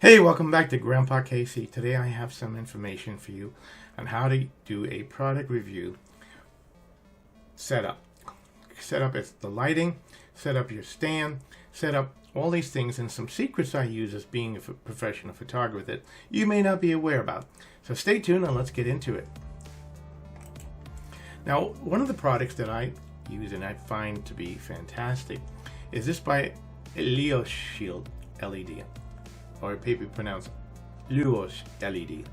Hey, welcome back to Grandpa Casey. Today I have some information for you on how to do a product review setup. Set up the lighting, set up your stand, set up all these things, and some secrets I use as being a professional photographer that you may not be aware about. So stay tuned and let's get into it. Now, one of the products that I use and I find to be fantastic is this by LUOLED LED. Or maybe pronounced LUOLED LED.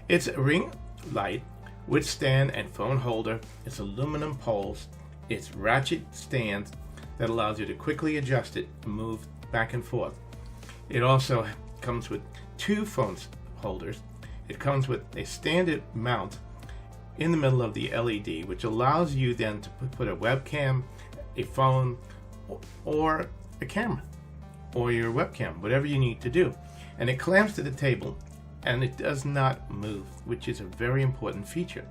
It's a ring light with stand and phone holder. It's aluminum poles. It's ratchet stands that allows you to quickly adjust it and move back and forth. It also comes with two phone holders. It comes with a standard mount in the middle of the LED, which allows you then to put a webcam, a phone, or a camera, or your webcam, whatever you need to do. And it clamps to the table and it does not move, which is a very important feature.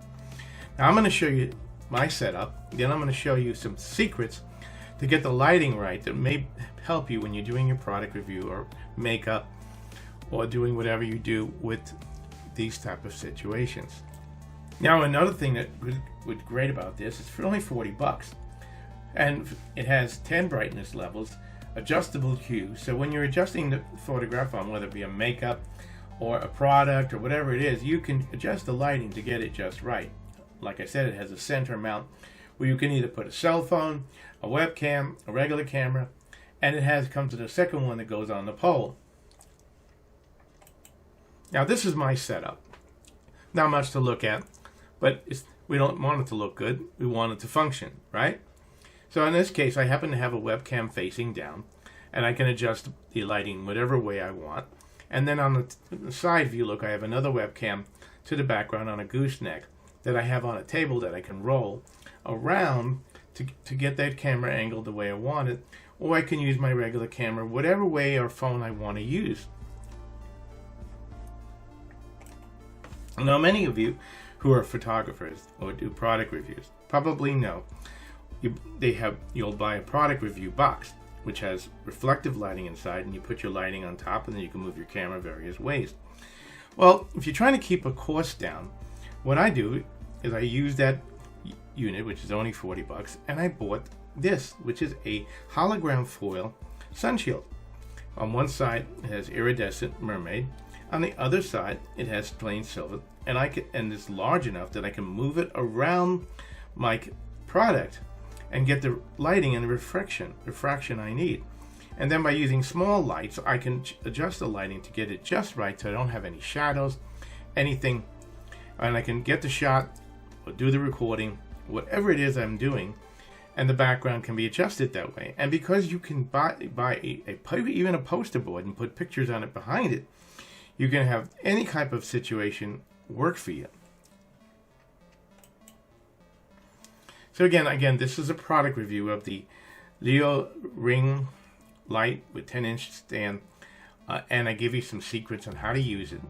Now I'm going to show you my setup, then I'm going to show you some secrets to get the lighting right that may help you when you're doing your product review or makeup or doing whatever you do with these type of situations. Now another thing that was great about this is for only 40 bucks, and it has 10 brightness levels, adjustable hue, so when you're adjusting the photograph on whether it be a makeup or a product or whatever it is, you can adjust the lighting to get it just right. Like I said, it has a center mount where you can either put a cell phone, a webcam, a regular camera, and it comes to the second one that goes on the pole. Now this is my setup. Not much to look at, but we don't want it to look good, we want it to function, right? So in this case, I happen to have a webcam facing down, and I can adjust the lighting whatever way I want. And then on the side view look, I have another webcam to the background on a gooseneck that I have on a table that I can roll around to get that camera angled the way I want it, or I can use my regular camera, whatever way or phone I want to use. Now, many of you who are photographers or do product reviews probably know you'll buy a product review box which has reflective lighting inside, and you put your lighting on top, and then you can move your camera various ways. Well, if you're trying to keep a cost down, what I do is I use that unit, which is only 40 bucks, and I bought this, which is a hologram foil sun shield. On one side it has iridescent mermaid, on the other side it has plain silver, and it's large enough that I can move it around my product and get the lighting and the refraction I need. And then by using small lights, I can adjust the lighting to get it just right so I don't have any shadows, anything, and I can get the shot or do the recording, whatever it is I'm doing, and the background can be adjusted that way. And because you can buy even a poster board and put pictures on it behind it, you can have any type of situation work for you. So again, this is a product review of the LUOLED Ring Light with 10-inch stand, and I give you some secrets on how to use it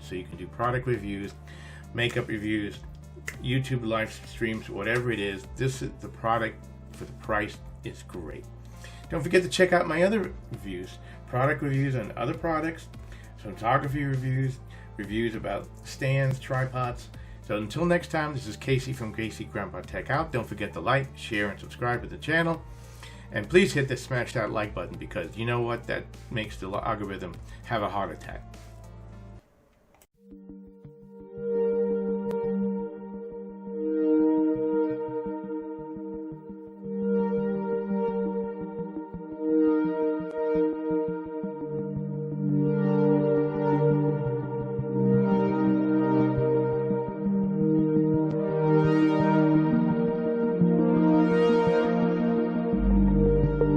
so you can do product reviews, makeup reviews, YouTube live streams, whatever it is. This is the product for the price is great. Don't forget to check out my other reviews, product reviews on other products, photography reviews about stands, tripods. So until next time, this is Casey from Casey Grandpa Tech out. Don't forget to like, share, and subscribe to the channel. And please smash that like button, because you know what? That makes the algorithm have a heart attack.